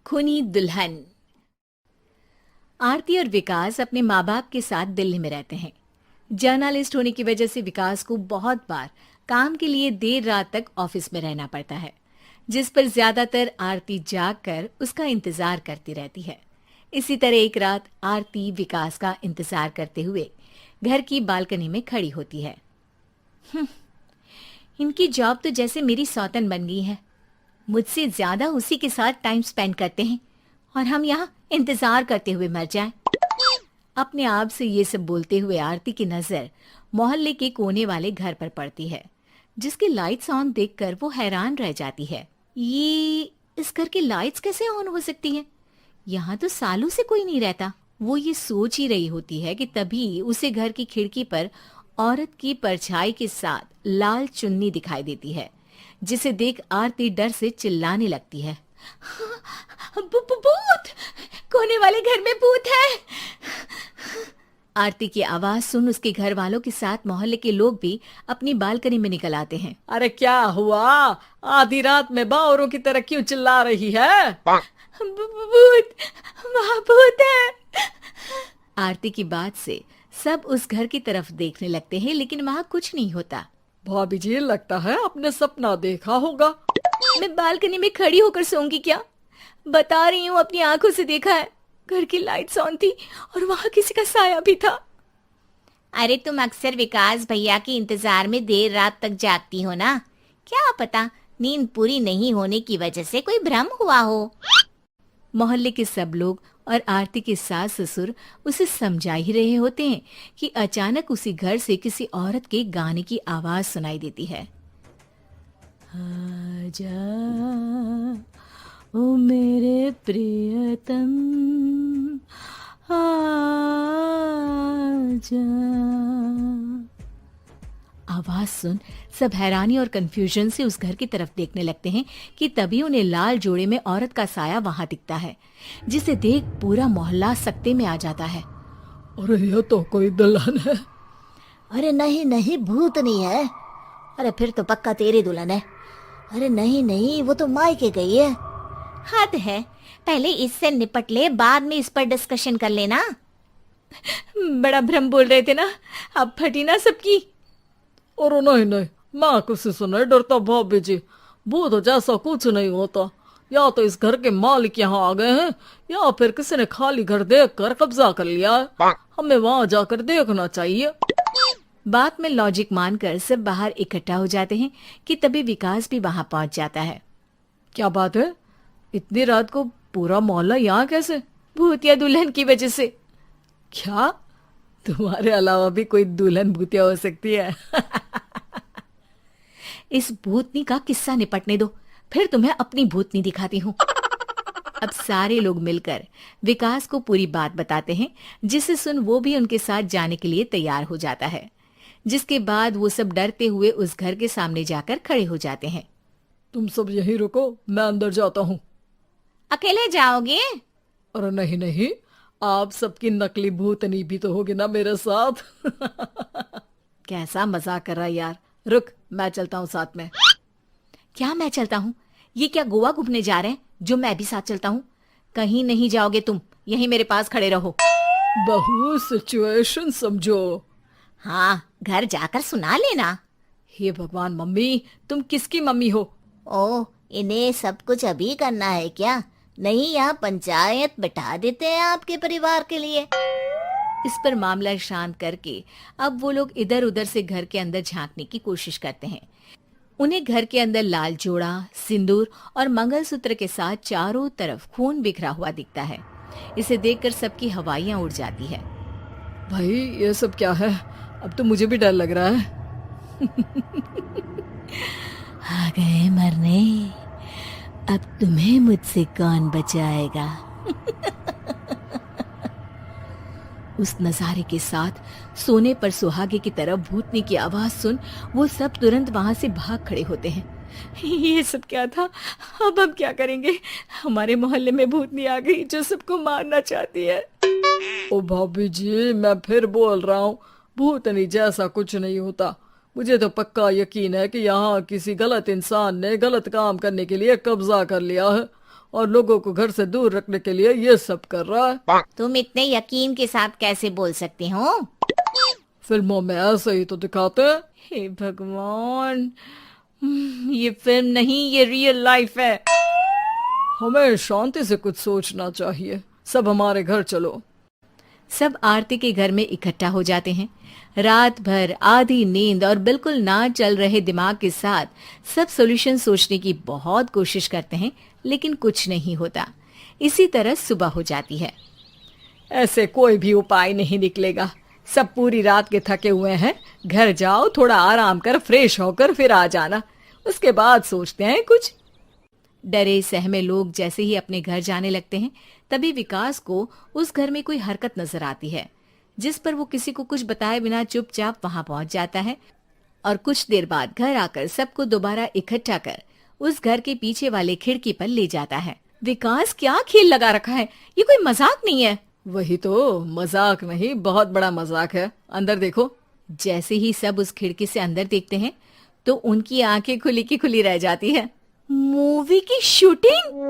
खूनी दुल्हन। आरती और विकास अपने माँ बाप के साथ दिल्ली में रहते हैं। जर्नलिस्ट होने की वजह से विकास को बहुत बार काम के लिए देर रात तक ऑफिस में रहना पड़ता है, जिस पर ज्यादातर आरती जाग कर उसका इंतजार करती रहती है। इसी तरह एक रात आरती विकास का इंतजार करते हुए घर की बालकनी में खड़ी होती है। इनकी जॉब तो जैसे मेरी सौतन बन गई है। मुझसे ज्यादा उसी के साथ टाइम स्पेंड करते हैं और हम यहाँ इंतजार करते हुए मर जाएं। अपने आप से ये सब बोलते हुए आरती की नजर मोहल्ले के कोने वाले घर पर पड़ती है, जिसकी लाइट्स ऑन देखकर वो हैरान रह जाती है। ये इस घर की लाइट्स कैसे ऑन हो सकती हैं? यहाँ तो सालों से कोई नहीं रहता। वो ये सोच ही रही होती है कि तभी उसे घर की खिड़की पर औरत की परछाई के साथ लाल चुन्नी दिखाई देती है, जिसे देख आरती डर से चिल्लाने लगती है। भूत! कोने वाले घर में भूत है! आरती की आवाज सुन उसके घर वालों के साथ मोहल्ले के लोग भी अपनी बालकनी में निकल आते हैं। अरे क्या हुआ? आधी रात में बावरों की तरह क्यों चिल्ला रही है? भूत! वहाँ भूत है! आरती की बात से सब उस घर की तरफ देखने लगते हैं, लेकिन वहाँ कुछ नहीं होता। भाभी जी, लगता है आपने सपना देखा होगा। मैं बालकनी में खड़ी होकर सोऊंगी क्या? बता रही हूँ, अपनी आंखों से देखा है। घर की लाइट्स ऑन थी और वहां किसी का साया भी था। अरे तुम अक्सर विकास भैया के इंतजार में देर रात तक जागती हो ना, क्या पता नींद पूरी नहीं होने की वजह से कोई भ्रम हुआ हो। मोहल्ले के सब लोग और आरती के सास ससुर उसे समझा ही रहे होते हैं कि अचानक उसी घर से किसी औरत के गाने की आवाज सुनाई देती है। आजा ओ मेरे प्रियतम आजा। आवाज सुन सब हैरानी और कंफ्यूजन से उस घर की तरफ देखने लगते हैं कि तभी उन्हें लाल जोड़े में औरत का साया वहां दिखता है, जिसे देख पूरा मोहल्ला सकते में आ जाता है। अरे ये तो कोई दुल्हन है। अरे नहीं नहीं, भूत नहीं है। अरे फिर तो पक्का तेरी दुल्हन है। अरे नहीं नहीं, वो तो मायके गई है। हद है, पहले इससे निपट ले, बाद में इस पर डिस्कशन कर लेना। बड़ा भ्रम बोल रहे थे ना, अब फटी ना सबकी। और नहीं नहीं, मैं किसी से नहीं डरता भाभी जी। भूत जैसा कुछ नहीं होता। या तो इस घर के मालिक यहाँ आ गए हैं, या फिर किसी ने खाली घर देख कर कब्जा कर लिया है। हमें वहां जाकर देखना चाहिए। बात में लॉजिक मानकर सब बाहर इकट्ठा हो जाते हैं कि तभी विकास भी वहां पहुंच जाता है। क्या बात है? इतनी रात को पूरा मोहल्ला यहाँ कैसे? भूतिया दुल्हन की वजह से। क्या तुम्हारे अलावा भी कोई दुल्हन भूतिया हो सकती है? इस भूतनी का किस्सा निपटने दो, फिर तुम्हें अपनी भूतनी दिखाती हूँ। अब सारे लोग मिलकर विकास को पूरी बात बताते हैं, जिसे सुन वो भी उनके साथ जाने के लिए तैयार हो जाता है। जिसके बाद वो सब डरते हुए उस घर के सामने जाकर खड़े हो जाते हैं। तुम सब यहीं रुको, मैं अंदर जाता हूँ। अकेले जाओगे? अरे नहीं नहीं, आप सबकी नकली भूतनी भी तो होगी ना मेरे साथ। कैसा मजाक कर रहा है यार। रुक, मैं चलता हूँ साथ में। क्या मैं चलता हूँ? ये क्या गोवा घूमने जा रहे हैं जो मैं भी साथ चलता हूँ? कहीं नहीं जाओगे तुम, यहीं मेरे पास खड़े रहो। बहू सिचुएशन समझो। हाँ, घर जाकर सुना लेना। हे भगवान, मम्मी तुम किसकी मम्मी हो? ओ, इन्हें सब कुछ अभी करना है क्या? नहीं, यहाँ पंचायत बैठा देते हैं आपके परिवार के लिए। इस पर मामला शांत करके अब वो लोग इधर उधर से घर के अंदर झांकने की कोशिश करते हैं। उन्हें घर के अंदर लाल जोड़ा, सिंदूर और मंगलसूत्र के साथ चारों तरफ खून बिखरा हुआ दिखता है। इसे देखकर सबकी हवाइयां उड़ जाती है। भाई ये सब क्या है? अब तो मुझे भी डर लग रहा है। आ गए मरने, अब तुम्हें मुझसे कौन बचाएगा? उस नजारे के साथ सोने पर सुहागे की तरह भूतनी की आवाज सुन वो सब तुरंत वहां से भाग खड़े होते हैं। ये सब क्या था? अब हम क्या करेंगे? हमारे मोहल्ले में भूतनी आ गई जो सबको मारना चाहती है। ओ भाभी जी, मैं फिर बोल रहा हूँ, भूतनी जैसा कुछ नहीं होता। मुझे तो पक्का यकीन है कि यहाँ किसी गलत इंसान ने गलत काम करने के लिए कब्जा कर लिया है और लोगों को घर से दूर रखने के लिए ये सब कर रहा है। तुम इतने यकीन के साथ कैसे बोल सकते हो? फिल्मों में ऐसे ही तो दिखाते हैं। हे भगवान, ये फिल्म नहीं, ये रियल लाइफ है। हमें शांति से कुछ सोचना चाहिए। सब हमारे घर चलो। सब आरती के घर में इकट्ठा हो जाते हैं। रात भर आधी नींद और बिल्कुल ना चल रहे दिमाग के साथ सब सॉल्यूशन सोचने की बहुत कोशिश करते हैं, लेकिन कुछ नहीं होता। इसी तरह सुबह हो जाती है। ऐसे कोई भी उपाय नहीं निकलेगा। सब पूरी रात के थके हुए हैं। घर जाओ, थोड़ा आराम कर, फ्रेश होकर फिर आ जाना, उसके बाद सोचते हैं कुछ। डरे सहमे लोग जैसे ही अपने घर जाने लगते हैं, तभी विकास को उस घर में कोई हरकत नजर आती है, जिस पर वो किसी को कुछ बताए बिना चुपचाप वहां पहुंच जाता है और कुछ देर बाद घर आकर सबको दोबारा इकट्ठा कर उस घर के पीछे वाले खिड़की पर ले जाता है। विकास, क्या खेल लगा रखा है? ये कोई मजाक नहीं है। वही तो, मजाक नहीं, बहुत बड़ा मजाक है। अंदर देखो। जैसे ही सब उस खिड़की से अंदर देखते हैं तो उनकी आंखें खुली की खुली रह जाती है। मूवी की शूटिंग!